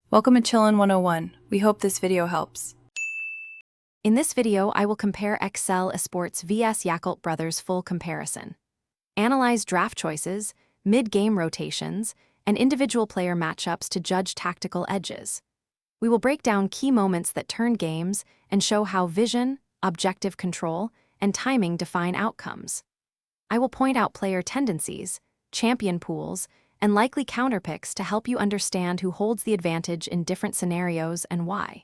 Welcome to Chillin' 101. We hope this video helps. In this video, I will compare Esports vs Yakult Brothers full comparison. Analyze draft choices, mid-game rotations, and individual player matchups to judge tactical edges. We will break down key moments that turn games and show how vision, objective control, and timing define outcomes. I will point out player tendencies, champion pools, and likely counterpicks to help you understand who holds the advantage in different scenarios and why.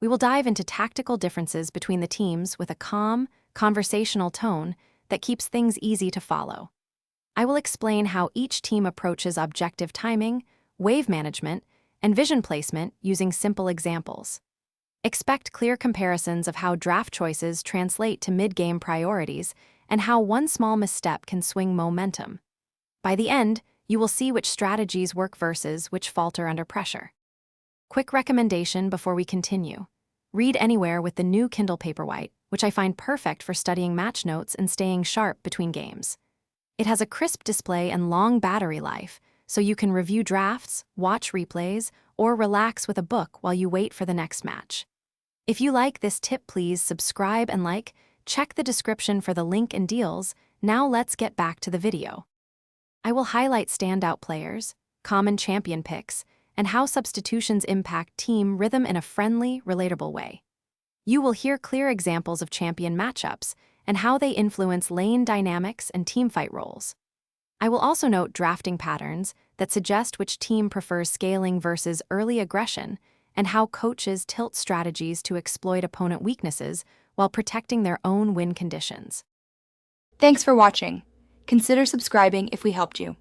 We will dive into tactical differences between the teams with a calm, conversational tone that keeps things easy to follow. I will explain how each team approaches objective timing, wave management, and vision placement using simple examples. Expect clear comparisons of how draft choices translate to mid-game priorities and how one small misstep can swing momentum. By the end, you will see which strategies work versus which falter under pressure. Quick recommendation before we continue. Read anywhere with the new Kindle Paperwhite, which I find perfect for studying match notes and staying sharp between games. It has a crisp display and long battery life, so you can review drafts, watch replays, or relax with a book while you wait for the next match. If you like this tip, please subscribe and like. Check the description for the link and deals. Now let's get back to the video. I will highlight standout players, common champion picks, and how substitutions impact team rhythm in a friendly, relatable way. You will hear clear examples of champion matchups and how they influence lane dynamics and teamfight roles. I will also note drafting patterns that suggest which team prefers scaling versus early aggression and how coaches tilt strategies to exploit opponent weaknesses while protecting their own win conditions. Thanks for watching. Consider subscribing if we helped you.